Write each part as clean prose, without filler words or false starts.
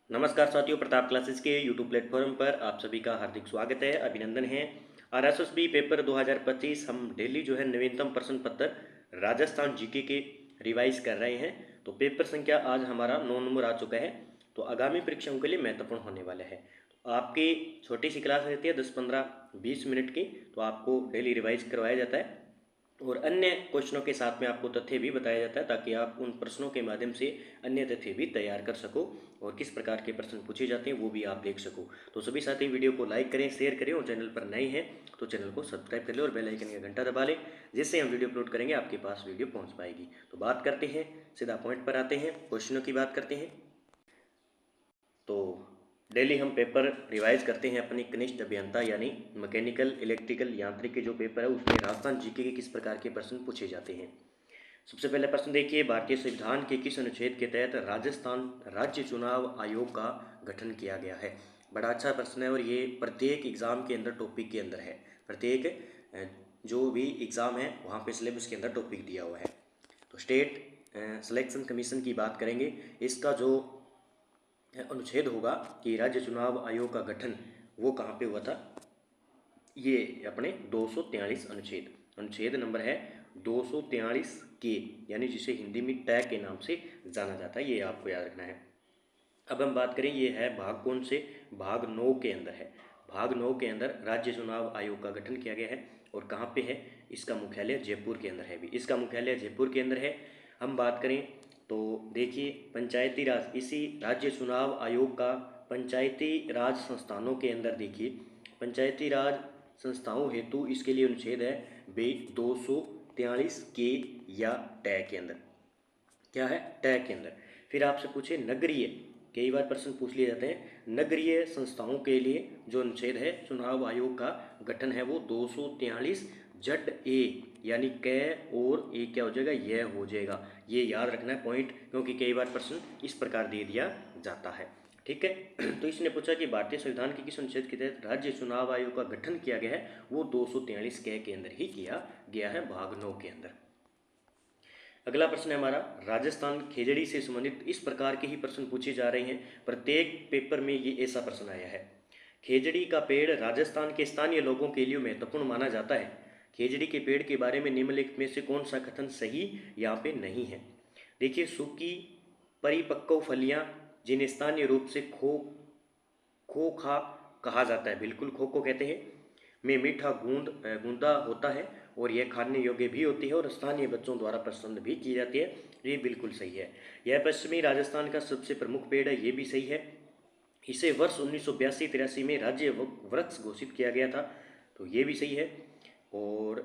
नमस्कार साथियों, प्रताप क्लासेस के यूट्यूब प्लेटफॉर्म पर आप सभी का हार्दिक स्वागत है, अभिनंदन है। आरएसएसबी पेपर 2025 हम डेली जो है नवीनतम प्रश्न पत्र राजस्थान जीके के रिवाइज कर रहे हैं। तो पेपर संख्या आज हमारा 9 नंबर आ चुका है। तो आगामी परीक्षाओं के लिए महत्वपूर्ण होने वाला है। तो आपकी छोटी सी क्लास रहती है 10-15-20 मिनट की, तो आपको डेली रिवाइज करवाया जाता है और अन्य क्वेश्चनों के साथ में आपको तथ्य भी बताया जाता है, ताकि आप उन प्रश्नों के माध्यम से अन्य तथ्य भी तैयार कर सको और किस प्रकार के प्रश्न पूछे जाते हैं वो भी आप देख सको। तो सभी साथी वीडियो को लाइक करें, शेयर करें और चैनल पर नए हैं तो चैनल को सब्सक्राइब कर लें और बेल आइकन का घंटा दबा लें, जिससे हम वीडियो अपलोड करेंगे आपके पास वीडियो पहुँच पाएगी। तो बात करते हैं, सीधा पॉइंट पर आते हैं, क्वेश्चनों की बात करते हैं। तो डेली हम पेपर रिवाइज करते हैं अपनी कनिष्ठ अभियंता यानी मैकेनिकल इलेक्ट्रिकल यांत्रिक के जो पेपर है उसमें राजस्थान जीके के किस प्रकार के प्रश्न पूछे जाते हैं। सबसे पहले प्रश्न देखिए, भारतीय संविधान के किस अनुच्छेद के तहत राजस्थान राज्य चुनाव आयोग का गठन किया गया है। बड़ा अच्छा प्रश्न है और ये प्रत्येक एग्जाम के अंदर टॉपिक के अंदर है। प्रत्येक जो भी एग्ज़ाम है वहाँ पे सिलेबस के अंदर टॉपिक दिया हुआ है। तो स्टेट सिलेक्शन कमीशन की बात करेंगे, इसका जो अनुच्छेद होगा कि राज्य चुनाव आयोग का गठन वो कहाँ पे हुआ था, ये अपने 243 अनुच्छेद नंबर है 243 के, यानी जिसे हिंदी में टैग के नाम से जाना जाता है, ये आपको याद रखना है। अब हम बात करें, ये है भाग कौन से, भाग 9 के अंदर है। भाग 9 के अंदर राज्य चुनाव आयोग का गठन किया गया है और कहाँ पे है, इसका मुख्यालय जयपुर के अंदर है। भी इसका मुख्यालय जयपुर के अंदर है। हम बात करें तो देखिए, पंचायती राज, इसी राज्य चुनाव आयोग का पंचायती राज संस्थानों के अंदर देखिए, पंचायती राज संस्थाओं हेतु इसके लिए अनुच्छेद है बे 243 के या टैग के अंदर। क्या है, टैग के अंदर। फिर आपसे पूछे नगरीय, कई बार प्रश्न पूछ लिए जाते हैं, नगरीय संस्थाओं के लिए जो अनुच्छेद है चुनाव आयोग का गठन है वो 243 जड ए, यानी क और ए क्या हो जाएगा, यह हो जाएगा। ये याद रखना है पॉइंट, क्योंकि कई बार प्रश्न इस प्रकार दे दिया जाता है। ठीक है। तो इसने पूछा कि भारतीय संविधान के किस अनुच्छेद के तहत राज्य चुनाव आयोग का गठन किया गया है, वो 243 के अंदर ही किया गया है, भाग 9 के अंदर। अगला प्रश्न है हमारा, राजस्थान खेजड़ी से संबंधित इस प्रकार के ही प्रश्न पूछे जा रहे हैं। प्रत्येक पेपर में ये ऐसा प्रश्न आया है। खेजड़ी का पेड़ राजस्थान के स्थानीय लोगों के लिए महत्वपूर्ण माना जाता है। खेजड़ी के पेड़ के बारे में निम्नलिखित में से कौन सा कथन सही यहाँ पे नहीं है। देखिए, सूखी परिपक्व फलियां जिन्हें स्थानीय रूप से खोखा कहा जाता है, बिल्कुल खोखो कहते हैं, में मीठा गूंदा होता है और यह खाने योग्य भी होती है और स्थानीय बच्चों द्वारा पसंद भी की जाती है। ये बिल्कुल सही है। यह पश्चिमी राजस्थान का सबसे प्रमुख पेड़ है, ये भी सही है। इसे वर्ष 1982-83 में राज्य वृक्ष घोषित किया गया था, तो ये भी सही है। और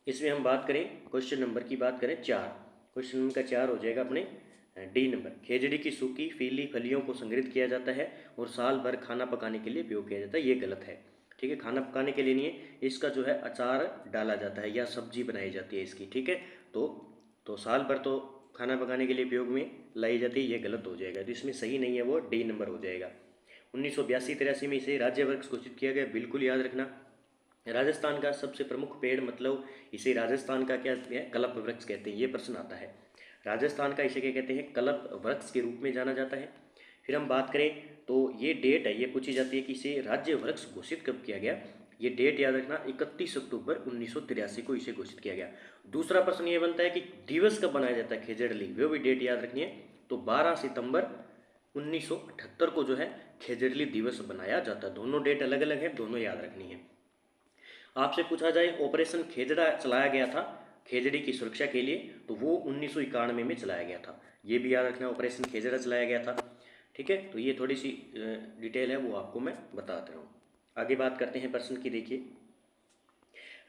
इसमें हम बात करें, क्वेश्चन नंबर की बात करें 4, क्वेश्चन नंबर का 4 हो जाएगा अपने डी नंबर। खेजड़ी की सूखी फीली फलियों को संग्रहित किया जाता है और साल भर खाना पकाने के लिए उपयोग किया जाता है, ये गलत है। ठीक है, खाना पकाने के लिए नहीं है, इसका जो है अचार डाला जाता है या सब्जी बनाई जाती है इसकी। ठीक है, तो साल भर तो खाना पकाने के लिए उपयोग में लाई जाती है, ये गलत हो जाएगा। तो इसमें सही नहीं है, वो डी नंबर हो जाएगा। 1982-83 में इसे राज्य वृक्ष घोषित किया गया, बिल्कुल याद रखना। राजस्थान का सबसे प्रमुख पेड़, मतलब इसे राजस्थान का क्या है, कल्प वृक्ष कहते हैं, ये प्रश्न आता है। राजस्थान का इसे क्या कहते हैं, कल्प वृक्ष के रूप में जाना जाता है। फिर हम बात करें तो ये डेट है, ये पूछी जाती है कि इसे राज्य वृक्ष घोषित कब किया गया। ये डेट याद रखना, 31 अक्टूबर 1983 को इसे घोषित किया गया। दूसरा प्रश्न ये बनता है कि दिवस कब बनाया जाता है खेजड़ली, वो भी डेट याद रखनी है। तो 12 सितंबर 1978 को जो है खेजड़ली दिवस बनाया जाता है। दोनों डेट अलग अलग है, दोनों याद रखनी है। आपसे पूछा जाए ऑपरेशन खेजड़ा चलाया गया था खेजड़ी की सुरक्षा के लिए, तो वो 1991 में चलाया गया था, ये भी याद रखना, ऑपरेशन खेजड़ा चलाया गया था। ठीक है, तो ये थोड़ी सी डिटेल है, वो आपको मैं बताता हूँ। आगे बात करते हैं प्रश्न की। देखिए,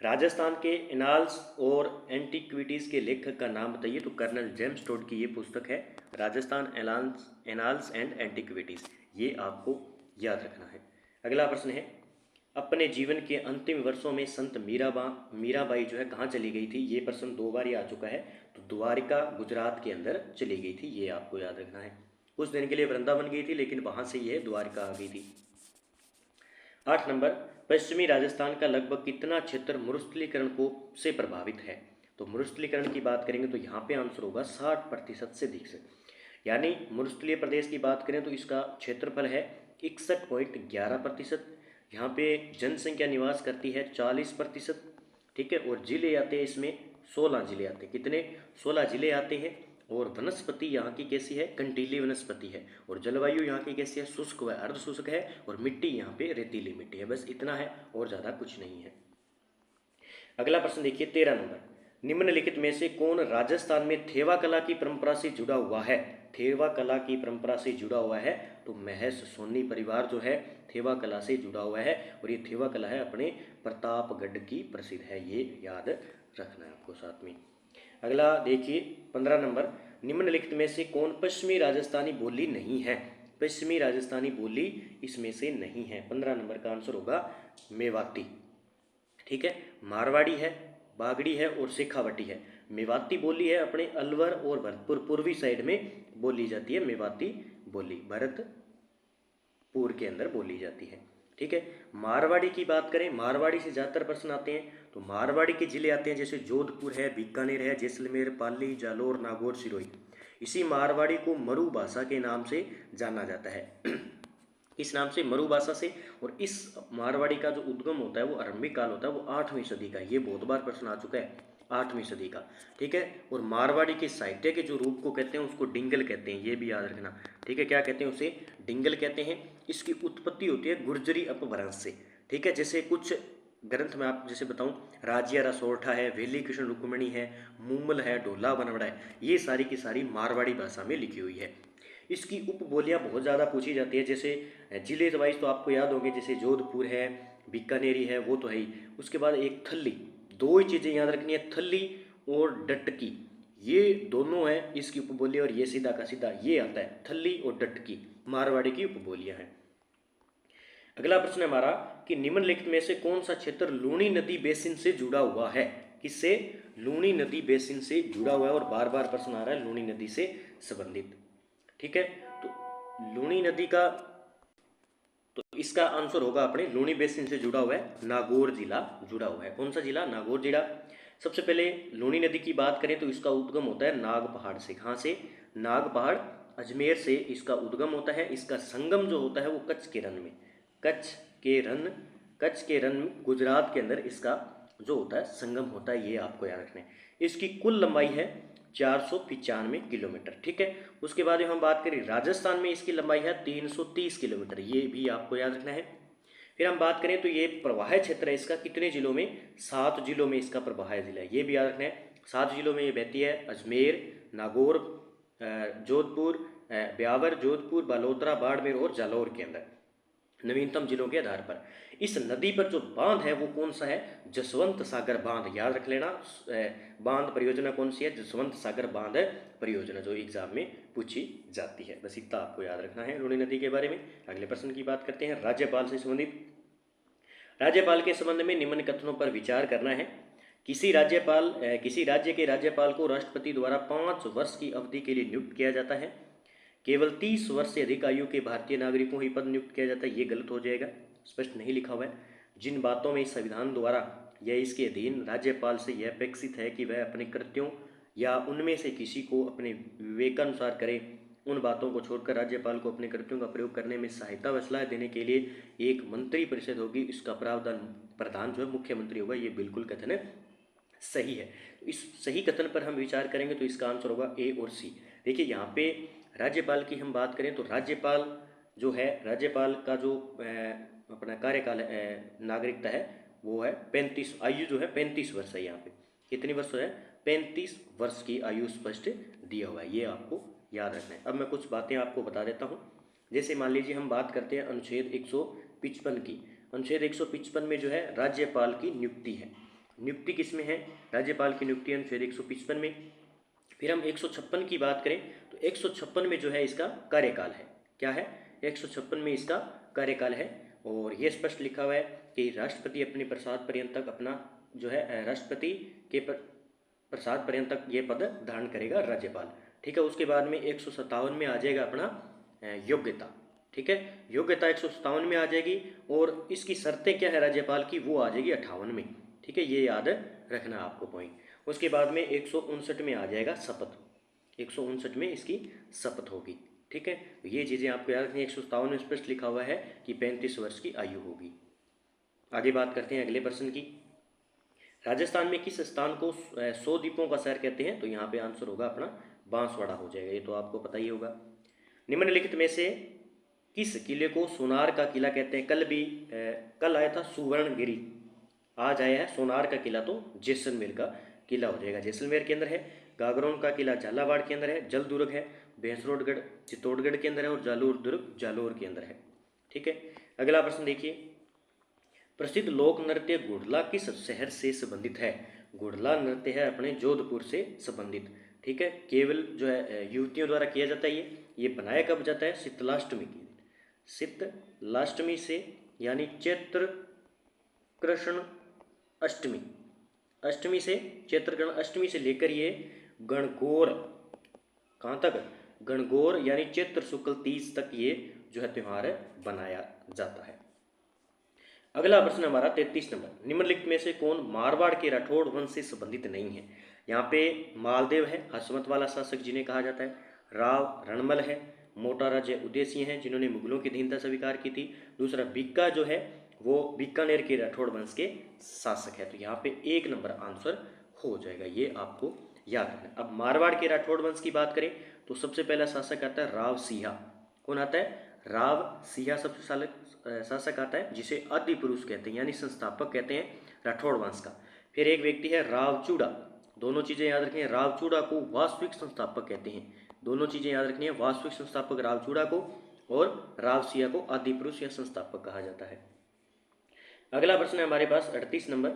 राजस्थान के एनाल्स और एंटीक्विटीज़ के लेखक का नाम बताइए। तो कर्नल जेम्स टोड की ये पुस्तक है, राजस्थान एनाल्स एंड एंटीक्विटीज़, ये आपको याद रखना है। अगला प्रश्न है, अपने जीवन के अंतिम वर्षों में संत मीराबाई जो है कहाँ चली गई थी। ये प्रश्न 2 बार ही आ चुका है। तो द्वारिका गुजरात के अंदर चली गई थी, ये आपको याद रखना है। कुछ दिन के लिए वृंदावन गई थी, लेकिन वहाँ से ये द्वारिका आ गई थी। 8 नंबर, पश्चिमी राजस्थान का लगभग कितना क्षेत्र मरुस्थलीकरण को से प्रभावित है। तो मरुस्थलीकरण की बात करेंगे तो यहाँ पे आंसर होगा 60% से अधिक से। यानी मरुस्थलीय प्रदेश की बात करें तो इसका क्षेत्रफल है 61.11%। यहाँ पे जनसंख्या निवास करती है 40%। ठीक है, और जिले आते हैं इसमें 16 जिले आते हैं। कितने? 16 जिले आते हैं। और वनस्पति यहाँ की कैसी है? कंटीली वनस्पति है। और जलवायु यहाँ की कैसी है? शुष्क व अर्ध शुष्क है। और मिट्टी यहाँ पे रेतीली मिट्टी है। बस इतना है और ज़्यादा कुछ नहीं है। अगला प्रश्न देखिए 13 नंबर, निम्नलिखित में से कौन राजस्थान में थेवा कला की परंपरा से जुड़ा हुआ है? थेवा कला की परंपरा से जुड़ा हुआ है तो महस सोनी परिवार जो है थेवा कला से जुड़ा हुआ है। और ये थेवा कला है अपने प्रतापगढ़ की प्रसिद्ध है, ये याद रखना है आपको साथ में। अगला देखिए 15 नंबर, निम्नलिखित में से कौन पश्चिमी राजस्थानी बोली नहीं है? पश्चिमी राजस्थानी बोली इसमें से नहीं है। 15 नंबर का आंसर होगा मेवाती। ठीक है, मारवाड़ी है, बागड़ी है और शेखावटी है। मेवाती बोली है अपने अलवर और भरतपुर पूर्वी साइड में बोली जाती है। मेवाती बोली भरतपुर के अंदर बोली जाती है। ठीक है, मारवाड़ी की बात करें, मारवाड़ी से ज़्यादातर प्रश्न आते हैं तो मारवाड़ी के जिले आते हैं जैसे जोधपुर है, बीकानेर है, जैसलमेर, पाली, जालोर, नागौर, सिरोही। इसी मारवाड़ी को मरु भाषा के नाम से जाना जाता है। इस नाम से मरु भाषा से। और इस मारवाड़ी का जो उद्गम होता है वो आरंभिक काल होता है वो 8वीं सदी का। ये बहुत बार प्रश्न आ चुका है, 8वीं सदी का। ठीक है, और मारवाड़ी के साहित्य के जो रूप को कहते हैं उसको डिंगल कहते हैं, ये भी याद रखना। ठीक है, क्या कहते हैं उसे? डिंगल कहते हैं। इसकी उत्पत्ति होती है गुर्जरी अपभ्रंश से। ठीक है, जैसे कुछ ग्रंथ में आप जैसे बताऊं, राजिया रसोरठा है, वेली कृष्ण रुक्मणी है, मूमल है, ढोला बनवड़ा है, ये सारी की सारी मारवाड़ी भाषा में लिखी हुई है। इसकी उपबोलियाँ बहुत ज़्यादा पूछी जाती है, जैसे जिले वाइज तो आपको याद होंगे, जैसे जोधपुर है, बीकानेरी है, वो तो है ही। उसके बाद एक थल्ली, दो ही चीज़ें याद रखनी है, थल्ली और डटकी, ये दोनों है इसकी उपबोली। और ये सीधा का सीधा ये आता है, थल्ली और डटकी मारवाड़ी की उपबोलियाँ हैं। अगला प्रश्न है हमारा कि निम्नलिखित में से कौन सा क्षेत्र लूणी नदी बेसिन से जुड़ा हुआ है? किससे? लूणी नदी बेसिन से जुड़ा हुआ है। और बार बार प्रश्न आ रहा है लूणी नदी से संबंधित। ठीक है, तो लूणी नदी का, तो इसका आंसर होगा अपने लूणी बेसिन से जुड़ा हुआ है नागौर जिला जुड़ा हुआ है। कौन सा जिला? नागौर जिला। सबसे पहले लूणी नदी की बात करें तो इसका उद्गम होता है नाग पहाड़ से। कहाँ से? नाग पहाड़ अजमेर से इसका उद्गम होता है। इसका संगम जो होता है वो कच्छ के रन में, कच्छ के रन गुजरात के अंदर इसका जो होता है संगम होता है, ये आपको याद रखना है। इसकी कुल लंबाई है 495 किलोमीटर। ठीक है, उसके बाद हम बात करें राजस्थान में इसकी लंबाई है 330 किलोमीटर, ये भी आपको याद रखना है। फिर हम बात करें तो ये प्रवाह क्षेत्र है इसका कितने जिलों में? 7 जिलों में इसका प्रवाह जिला है, ये भी याद रखना है। 7 जिलों में ये बहती है, अजमेर, नागौर, जोधपुर, ब्यावर, जोधपुर, बालोतरा, बाड़मेर और जालौर के अंदर नवीनतम जिलों के आधार पर। इस नदी पर जो बांध है वो कौन सा है? जसवंत सागर बांध, याद रख लेना। बांध परियोजना कौन सी है? जसवंत सागर बांध परियोजना, जो एग्जाम में पूछी जाती है। बस इतना आपको याद रखना है लूणी नदी के बारे में। अगले प्रश्न की बात करते हैं राज्यपाल से संबंधित। राज्यपाल के संबंध में निम्न कथनों पर विचार करना है। किसी राज्य के राज्यपाल को राष्ट्रपति द्वारा 5 वर्ष की अवधि के लिए नियुक्त किया जाता है। केवल 30 वर्ष से अधिक आयु के भारतीय नागरिकों ही पद नियुक्त किया जाता है, ये गलत हो जाएगा, स्पष्ट नहीं लिखा हुआ है। जिन बातों में इस संविधान द्वारा या इसके अधीन राज्यपाल से यह अपेक्षित है कि वह अपने कृत्यों या उनमें से किसी को अपने विवेकानुसार करे, उन बातों को छोड़कर राज्यपाल को अपने कृत्यों का प्रयोग करने में सहायता व सलाह देने के लिए एक मंत्री परिषद होगी, इसका प्रधान जो है मुख्यमंत्री होगा, ये बिल्कुल कथन सही है। तो इस सही कथन पर हम विचार करेंगे तो इसका आंसर होगा ए और सी। देखिए यहाँ पे राज्यपाल की हम बात करें तो राज्यपाल जो है, राज्यपाल का जो अपना कार्यकाल नागरिकता है वो है 35, आयु जो है 35 वर्ष है। यहाँ पे कितनी वर्ष है? 35 वर्ष की आयु स्पष्ट दिया हुआ है, ये आपको याद रखना है। अब मैं कुछ बातें आपको बता देता हूँ। जैसे मान लीजिए हम बात करते हैं अनुच्छेद 155 की। अनुच्छेद 155 में जो है राज्यपाल की नियुक्ति है। नियुक्ति किस में है? राज्यपाल की नियुक्ति अनुच्छेद 155 में। फिर हम 156 की बात करें तो 156 में जो है इसका कार्यकाल है। क्या है? 156 में इसका कार्यकाल है। और ये स्पष्ट लिखा हुआ है कि राष्ट्रपति अपने प्रसाद पर्यंत तक अपना जो है राष्ट्रपति के प्रसाद पर्यंत तक ये पद धारण करेगा राज्यपाल। ठीक है, उसके बाद में 157 में आ जाएगा अपना योग्यता। ठीक है, योग्यता 157 में आ जाएगी। और इसकी शर्तें क्या है राज्यपाल की, वो आ जाएगी 58 में। ठीक है, ये याद रखना आपको पॉइंट। उसके बाद में 159 में आ जाएगा शपथ। 159 में इसकी शपथ होगी। ठीक है, तो ये चीज़ें आपको याद रखनी है। 157 में स्पष्ट लिखा हुआ है कि 35 वर्ष की आयु होगी। आगे बात करते हैं अगले प्रश्न की। राजस्थान में किस स्थान को 100 द्वीपों का शहर कहते हैं? तो यहाँ पे आंसर होगा अपना बांसवाड़ा हो जाएगा, ये तो आपको पता ही होगा। निम्नलिखित में से किस किले को सोनार का किला कहते हैं? कल आया था सुवर्णगिरी, आज आया है सोनार का किला, तो जैसलमेर का किला हो जाएगा। जैसलमेर के अंदर है। गागरोन का किला झालावाड़ के अंदर है। जल दुर्ग है भैंसरोडगढ़ चित्तौड़गढ़ के अंदर है। और जालोर दुर्ग जालोर के अंदर है। ठीक है, अगला प्रश्न देखिए। प्रसिद्ध लोक नृत्य घुड़ला किस शहर से संबंधित है? घुड़ला नृत्य है अपने जोधपुर से संबंधित। ठीक है, केवल जो है युवतियों द्वारा किया जाता है। ये बनाया कब जाता है? शीतलाष्टमी के दिन। शीतलाष्टमी से यानी चैत्र कृष्ण अष्टमी, अष्टमी से चैत्र कृष्ण अष्टमी से लेकर ये गणगौर, कहाँ तक? गणगौर यानी चैत्र शुक्ल 30 तक ये जो है त्यौहार बनाया जाता है। अगला प्रश्न हमारा 33 नंबर। निम्नलिखित में से कौन मारवाड़ के राठौड़ वंश से संबंधित नहीं है? यहाँ पे मालदेव है, हसमत वाला शासक जिन्हें कहा जाता है। राव रणमल है, मोटा राजा उदयसिंह हैं जिन्होंने मुगलों की अधीनता स्वीकार की थी। दूसरा बीका जो है वो बीकानेर के राठौड़ वंश के शासक है। तो यहाँ पे 1 नंबर आंसर हो जाएगा, ये आपको याद रखना। अब मारवाड़ के राठौड़ वंश की बात करें तो सबसे पहला शासक आता है राव सिंहा। कौन आता है? राव सिंहा सबसे शासक आता है, जिसे आदि पुरुष कहते हैं यानी संस्थापक कहते हैं राठौड़ वंश का। फिर एक व्यक्ति है रावचूड़ा, दोनों चीज़ें याद रखनी है। रावचूड़ा को वास्तविक संस्थापक कहते हैं, दोनों चीज़ें याद रखनी है। वास्तविक संस्थापक रावचूड़ा को और राव सिंहा को आदि पुरुष या संस्थापक कहा जाता है। अगला प्रश्न है हमारे पास 38 नंबर।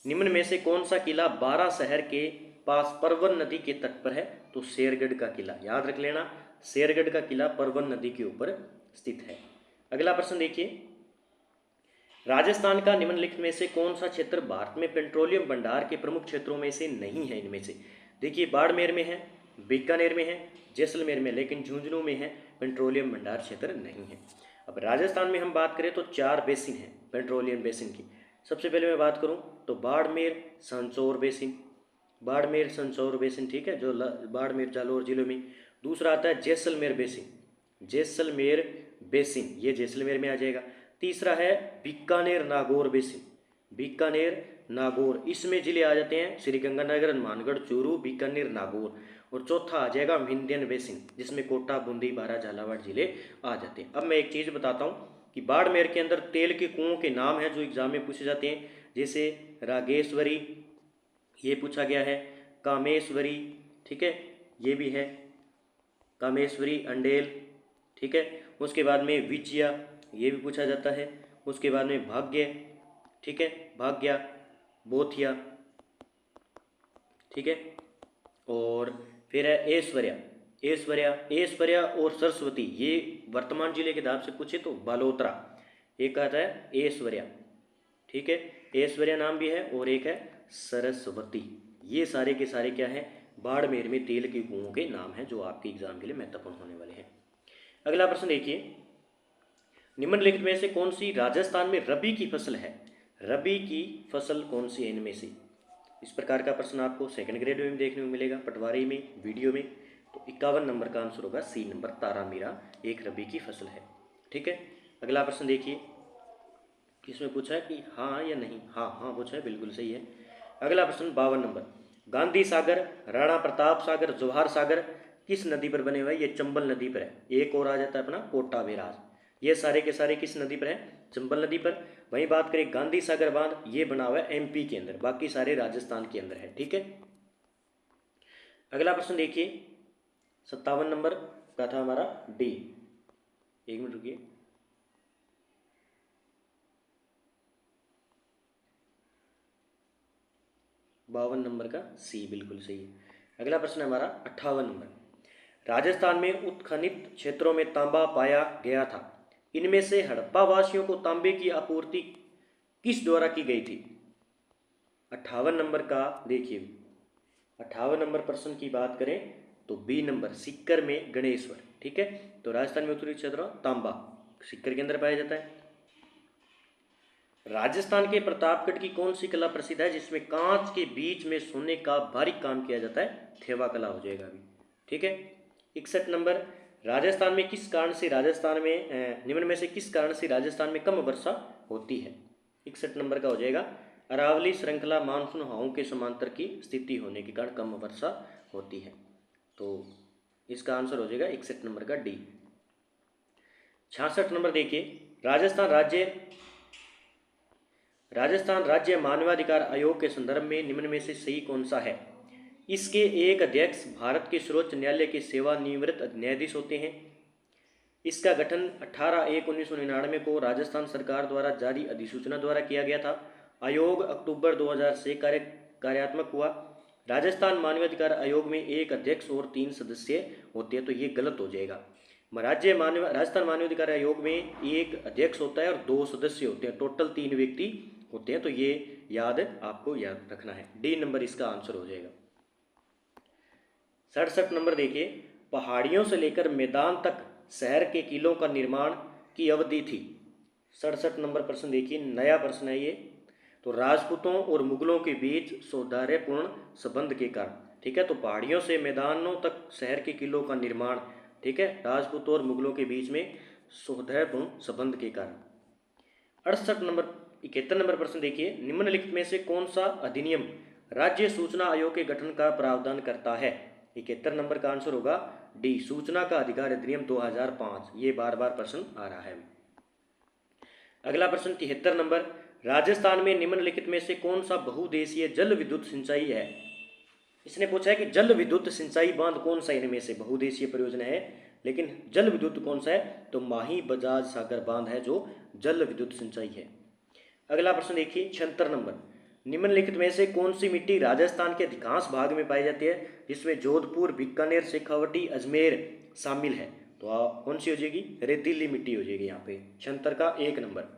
निम्न में से कौन सा किला 12 शहर के पास परवन नदी के तट पर है? तो शेरगढ़ का किला, याद रख लेना। शेरगढ़ का किला परवन नदी के ऊपर स्थित है। अगला प्रश्न देखिए। राजस्थान का निम्नलिखित में से कौन सा क्षेत्र भारत में पेट्रोलियम भंडार के प्रमुख क्षेत्रों में से नहीं है? इनमें से देखिए, बाड़मेर में है, बीकानेर में है, जैसलमेर में, लेकिन झुंझुनू में है पेट्रोलियम भंडार क्षेत्र नहीं है। अब राजस्थान में हम बात करें तो 4 बेसिन है पेट्रोलियम बेसिन की। सबसे पहले मैं बात करूं तो बाड़मेर संचौर बेसिन, बाड़मेर संचौर बेसिन, ठीक है, जो बाड़मेर जालोर जिले में। दूसरा आता है जैसलमेर बेसिन, जैसलमेर बेसिन, ये जैसलमेर में आ जाएगा। तीसरा है बीकानेर नागौर बेसिन, बीकानेर नागौर, इसमें जिले आ जाते हैं श्रीगंगानगर, हनुमानगढ़, चूरू, बीकानेर, नागौर। और चौथा आ जाएगा विंध्यन बेसिन, जिसमें कोटा, बूंदी, बारा, झालावाड़ जिले आ जाते हैं। अब मैं एक चीज़ बताता हूँ कि बाड़मेर के अंदर तेल के कुओं के नाम हैं जो एग्जाम में पूछे जाते हैं, जैसे रागेश्वरी, ये पूछा गया है, कामेश्वरी, ठीक है, ये भी है कामेश्वरी, अंडेल, ठीक है। उसके बाद में विजया, ये भी पूछा जाता है। उसके बाद में भाग्य, ठीक है, भाग्या, बोथिया, ठीक है। और फिर है ऐश्वर्या, ऐश्वर्या, ऐश्वर्या और सरस्वती, ये वर्तमान जिले के हिसाब से पूछे तो बालोतरा, एक आता है ऐश्वर्या, ठीक है, ऐश्वर्या नाम भी है, और एक है सरस्वती। ये सारे के सारे क्या है? बाड़मेर में तेल के कुओं के नाम हैं जो आपके एग्जाम के लिए महत्वपूर्ण होने वाले हैं। अगला प्रश्न देखिए। निम्नलिखित में से कौन सी राजस्थान में रबी की फसल है? रबी की फसल कौन सी है इनमें से? इस प्रकार का प्रश्न आपको सेकंड ग्रेड में देखने को मिलेगा, पटवारी में, वीडियो में। तो 51 नंबर का आंसर होगा सी नंबर, तारामीरा एक रबी की फसल है। ठीक है, अगला प्रश्न देखिए। इसमें पूछा है कि हाँ या नहीं, हाँ हाँ पूछा है, बिल्कुल सही है। अगला प्रश्न 52 नंबर। गांधी सागर, राणा प्रताप सागर, जवाहर सागर किस नदी पर बने हुए हैं? ये चंबल नदी पर है। एक और आ जाता है अपना कोटा बैराज, ये सारे के सारे किस नदी पर है? चंबल नदी पर। वहीं बात करें गांधी सागर बांध, ये बना हुआ है एमपी के अंदर, बाकी सारे राजस्थान के अंदर है। ठीक है, अगला प्रश्न देखिए 57 नंबर का था हमारा डी, एक मिनट रुकिए, 52 नंबर का सी बिल्कुल सही है। अगला प्रश्न है हमारा 58 नंबर। राजस्थान में उत्खनित क्षेत्रों में तांबा पाया गया था, इनमें से हड़प्पा वासियों को तांबे की आपूर्ति किस द्वारा की गई थी? 58 नंबर का देखिए, 58 नंबर प्रश्न की बात करें तो बी नंबर सीकर में गणेश्वर। ठीक है, तो राजस्थान में उत्तरी क्षेत्र तांबा सीकर के अंदर पाया जाता है। राजस्थान के प्रतापगढ़ की कौन सी कला प्रसिद्ध है जिसमें कांच के बीच में सोने का बारीक काम किया जाता है? थेवा कला हो जाएगा अभी। ठीक है। 61 नंबर, राजस्थान में किस कारण से राजस्थान में निम्न में से किस कारण से राजस्थान में कम वर्षा होती है? 61 नंबर का हो जाएगा, अरावली श्रृंखला मानसून हवाओं के समांतर की स्थिति होने के कारण कम वर्षा होती है। तो इसका आंसर हो जाएगा 61 नंबर का डी। 66 नंबर देखिए, राजस्थान राज्य मानवाधिकार आयोग के संदर्भ में निम्न में से सही कौन सा है? इसके एक अध्यक्ष भारत के सर्वोच्च न्यायालय के सेवानिवृत्त न्यायाधीश होते हैं। इसका गठन 18/1/1999 को राजस्थान सरकार द्वारा जारी अधिसूचना द्वारा किया गया था। आयोग अक्टूबर 2000 से कार्यात्मक हुआ। राजस्थान मानवाधिकार आयोग में एक अध्यक्ष और 3 सदस्य होते हैं, तो ये गलत हो जाएगा। राजस्थान मानवाधिकार आयोग में एक अध्यक्ष होता है और 2 सदस्य होते हैं, टोटल 3 व्यक्ति होते हैं, तो ये आपको याद रखना है। डी नंबर इसका आंसर हो जाएगा। 67 नंबर देखिए, पहाड़ियों से लेकर मैदान तक शहर के किलों का निर्माण की अवधि थी। 67 नंबर प्रश्न देखिए, नया प्रश्न है ये। तो राजपूतों और मुगलों के बीच सौहार्दपूर्ण संबंध के कारण। ठीक है, तो पहाड़ियों से मैदानों तक शहर के किलों का निर्माण, ठीक है, राजपूतों और मुगलों के बीच में सौहार्दपूर्ण संबंध के कारण। 71 नंबर प्रश्न देखिए, निम्नलिखित में से कौन सा अधिनियम राज्य सूचना आयोग के गठन का प्रावधान करता है? 71 नंबर का आंसर होगा डी, सूचना का अधिकार अधिनियम 2005। ये बार बार प्रश्न आ रहा है। अगला प्रश्न 73 नंबर, राजस्थान में निम्नलिखित में से कौन सा बहुउद्देशीय जल विद्युत सिंचाई है? इसने पूछा है कि जल विद्युत सिंचाई बांध कौन सा इनमें से बहुउद्देशीय परियोजना है, लेकिन जल विद्युत कौन सा है? तो माही बजाज सागर बांध है जो जल विद्युत सिंचाई है। अगला प्रश्न देखिए 76 नंबर, निम्नलिखित में से कौन सी मिट्टी राजस्थान के अधिकांश भाग में पाई जाती है जिसमें जोधपुर, बीकानेर, शेखावटी, अजमेर शामिल है? तो कौन सी हो जाएगी? रेतीली मिट्टी हो जाएगी यहाँ पे। 76 का 1 नंबर।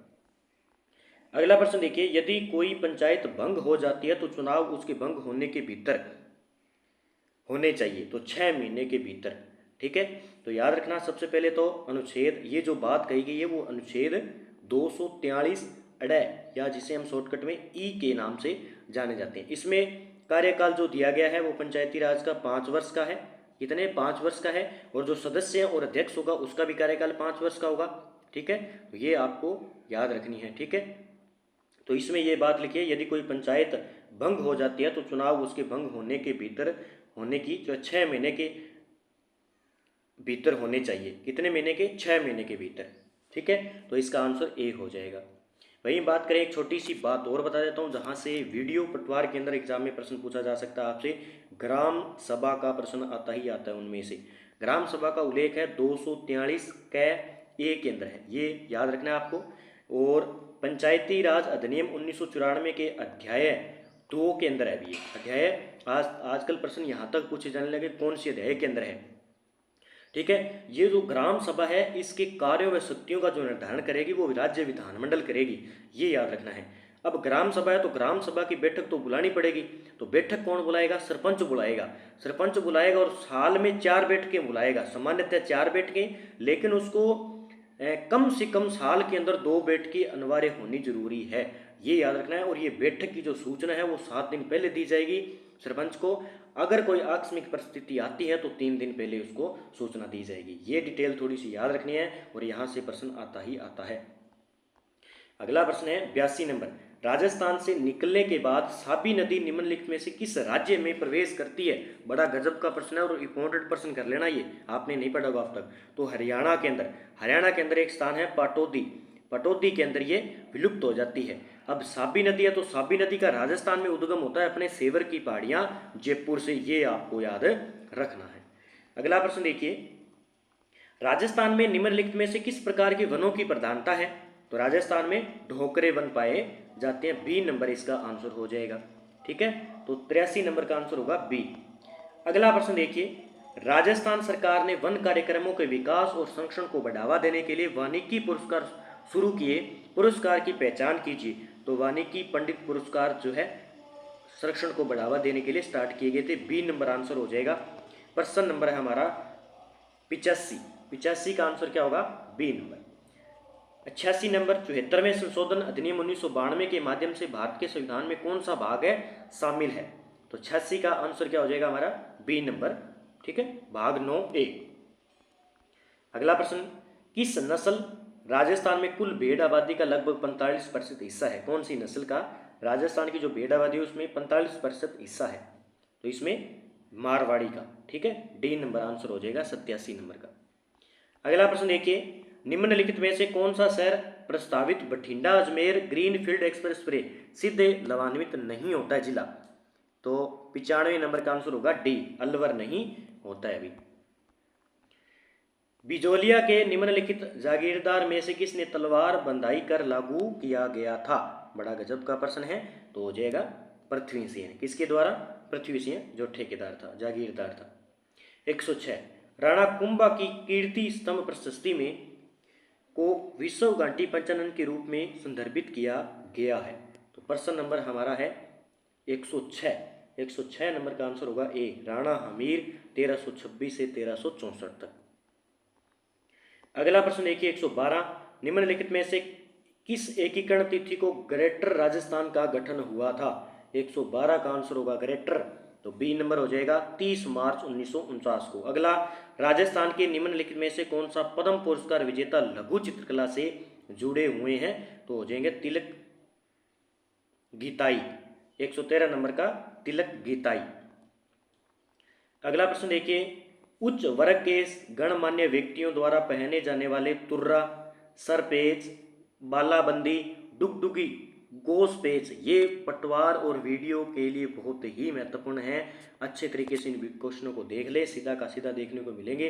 अगला प्रश्न देखिए, यदि कोई पंचायत भंग हो जाती है तो चुनाव उसके भंग होने के भीतर होने चाहिए, तो 6 महीने के भीतर। ठीक है, तो याद रखना सबसे पहले तो अनुच्छेद, ये जो बात कही गई है वो अनुच्छेद 243 अडय, या जिसे हम शॉर्टकट में ई के नाम से जाने जाते हैं। इसमें कार्यकाल जो दिया गया है वो पंचायती राज का 5 वर्ष का है। कितने? 5 वर्ष का है। और जो सदस्य और अध्यक्ष होगा उसका भी कार्यकाल 5 वर्ष का होगा। ठीक है, तो ये आपको याद रखनी है। ठीक है, तो इसमें ये बात लिखिए, यदि कोई पंचायत भंग हो जाती है तो चुनाव उसके भंग होने के भीतर होने की जो 6 महीने के भीतर होने चाहिए। कितने महीने के? 6 महीने के भीतर। ठीक है, तो इसका आंसर ए हो जाएगा। वहीं बात करें, एक छोटी सी बात और बता देता हूँ जहाँ से वीडियो पटवार के अंदर एग्जाम में प्रश्न पूछा जा सकता है आपसे। ग्राम सभा का प्रश्न आता ही आता है उनमें से। ग्राम सभा का उल्लेख है 243 क ए के अंदर है, ये याद रखना है आपको। और पंचायती राज अधिनियम 1994 के अध्याय 2 के अंदर है भी ये अध्याय। आजकल प्रश्न यहाँ तक पूछे जाने लगे कौन सी अध्याय के अंदर है। ठीक है, ये जो ग्राम सभा है इसके कार्यों व शक्तियों का जो निर्धारण करेगी वो राज्य विधानमंडल करेगी, ये याद रखना है। अब ग्राम सभा है तो ग्राम सभा की बैठक तो बुलानी पड़ेगी, तो बैठक कौन बुलाएगा? सरपंच बुलाएगा। सरपंच बुलाएगा और साल में 4 बैठकें बुलाएगा, सामान्यतः 4 बैठकें, लेकिन उसको कम से कम साल के अंदर 2 बैठकें अनिवार्य होनी जरूरी है, ये याद रखना है। और ये बैठक की जो सूचना है वो 7 दिन पहले दी जाएगी सरपंच को। अगर कोई आकस्मिक परिस्थिति आती है तो 3 दिन पहले उसको सूचना दी जाएगी। ये डिटेल थोड़ी सी याद रखनी है और यहाँ से प्रश्न आता ही आता है। अगला प्रश्न है 82 नंबर, राजस्थान से निकलने के बाद साबी नदी निम्नलिखित में से किस राज्य में प्रवेश करती है? बड़ा गजब का प्रश्न है और इंपॉर्टेंट प्रश्न कर लेना, ये आपने नहीं पढ़ा होगा अब तक। तो हरियाणा के अंदर एक स्थान है पाटौदी। पटौदी के अंदर ये विलुप्त हो जाती है। अब साबी नदी है तो साबी नदी का राजस्थान में उद्गम होता है अपने सेवर की पहाड़ियां जयपुर से, ये आपको याद रखना है। अगला प्रश्न देखिए, राजस्थान में निम्नलिखित में से किस प्रकार के वनों की प्रधानता है? तो राजस्थान में ढोकरे वन पाए जाते हैं, बी नंबर इसका आंसर हो जाएगा। ठीक है, तो 83 नंबर का आंसर होगा बी। अगला प्रश्न देखिए, राजस्थान सरकार ने वन कार्यक्रमों के विकास और संरक्षण को बढ़ावा देने के लिए वानिकी पुरस्कार शुरू किए, पुरस्कार की पहचान कीजिए। तो वानिकी पंडित पुरस्कार जो है संरक्षण को बढ़ावा देने के लिए स्टार्ट किए गए थे, बी नंबर आंसर हो जाएगा। प्रश्न नंबर है हमारा 85 का आंसर क्या होगा? B number. 86 नंबर, 74वें संशोधन अधिनियम 1992 के माध्यम से भारत के संविधान में कौन सा भाग है शामिल है? तो 86 का आंसर क्या हो जाएगा हमारा? B number. ठीक है, भाग 9A। अगला प्रश्न, किस नस्ल राजस्थान में कुल भेड़ आबादी का लगभग 45% हिस्सा है? कौन सी नस्ल का राजस्थान की जो भेड़ आबादी है उसमें 45% हिस्सा है? तो इसमें मारवाड़ी का। ठीक है, डी नंबर आंसर हो जाएगा 87 नंबर का। अगला प्रश्न देखिए, निम्नलिखित में से कौन सा शहर प्रस्तावित बठिंडा अजमेर ग्रीनफील्ड एक्सप्रेसवे सीधे लाभान्वित नहीं होता है जिला? तो 95 नंबर का आंसर होगा डी, अलवर नहीं होता है अभी। बिजोलिया के निम्नलिखित जागीरदार में से किसने तलवार बंधाई कर लागू किया गया था? बड़ा गजब का प्रश्न है। तो हो जाएगा पृथ्वी सिंह। किसके द्वारा? पृथ्वी सिंह, जो ठेकेदार था, जागीरदार था। 106, राणा कुंभा की कीर्ति स्तंभ प्रशस्ति में को विश्व घंटी पंचानन के रूप में संदर्भित किया गया है? तो प्रश्न नंबर हमारा है 106। 106 नंबर का आंसर होगा ए, राणा हमीर 1326 से 1364 तक। अगला प्रश्न देखिए 112, निम्नलिखित में से किस एकीकरण तिथि को ग्रेटर राजस्थान का गठन हुआ था? 112 का आंसर होगा ग्रेटर, तो बी नंबर हो जाएगा 30 मार्च 1949 को। अगला, राजस्थान के निम्नलिखित में से कौन सा पद्म पुरस्कार विजेता लघु चित्रकला से जुड़े हुए हैं? तो हो जाएंगे तिलक गीताई। 113 नंबर का तिलक गीताई। अगला प्रश्न देखिए, उच्च वर्ग के गणमान्य व्यक्तियों द्वारा पहने जाने वाले तुर्रा, सरपेच, बालाबंदी, डुगडुगी, गोसपेच, ये पटवार और वीडियो के लिए बहुत ही महत्वपूर्ण है। अच्छे तरीके से इन क्वेश्चनों को देख ले, सीधा का सीधा देखने को मिलेंगे।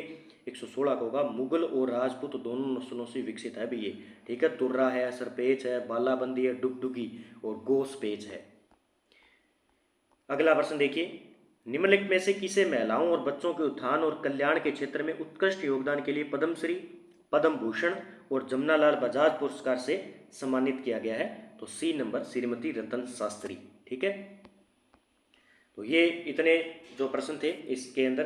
116 का होगा, मुगल और राजपूत दोनों नस्लों से विकसित है भी ये। ठीक है, तुर्रा है, सरपेच है, बालाबंदी है, डुगडुगी और गोसपेच है। अगला प्रश्न देखिए, निम्नलिखित में से किसे महिलाओं और बच्चों के उत्थान और कल्याण के क्षेत्र में उत्कृष्ट योगदान के लिए पद्मश्री, पद्म भूषण और जमनालाल बजाज पुरस्कार से सम्मानित किया गया है? तो सी नंबर, श्रीमती रतन शास्त्री। ठीक है, तो ये इतने जो प्रश्न थे इसके अंदर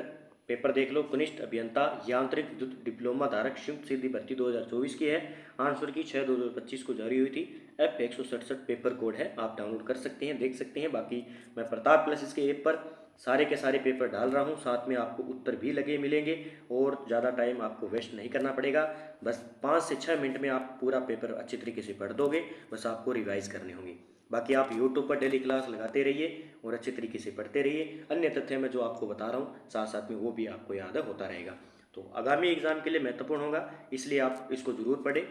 पेपर देख लो। कनिष्ठ अभियंता यांत्रिक विद्युत डिप्लोमा धारक संयुक्त सीधी भर्ती 2024 की है। आंसर की 6/2025 को जारी हुई थी। F167 पेपर कोड है, आप डाउनलोड कर सकते हैं, देख सकते हैं। बाकी मैं प्रताप क्लासेस के ऐप पर सारे के सारे पेपर डाल रहा हूँ, साथ में आपको उत्तर भी लगे मिलेंगे और ज़्यादा टाइम आपको वेस्ट नहीं करना पड़ेगा। बस 5 से 6 मिनट में आप पूरा पेपर अच्छी तरीके से पढ़ दोगे, बस आपको रिवाइज करने होंगे। बाकी आप यूट्यूब पर डेली क्लास लगाते रहिए और अच्छे तरीके से पढ़ते रहिए। अन्य तथ्य मैं जो आपको बता रहा हूँ साथ साथ में वो भी आपको याद होता रहेगा। तो आगामी एग्जाम के लिए महत्वपूर्ण होगा, इसलिए आप इसको ज़रूर पढ़ें।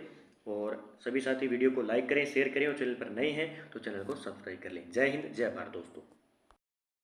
और सभी साथी वीडियो को लाइक करें, शेयर करें और चैनल पर नए हैं तो चैनल को सब्सक्राइब कर लें। जय हिंद, जय भारत दोस्तों।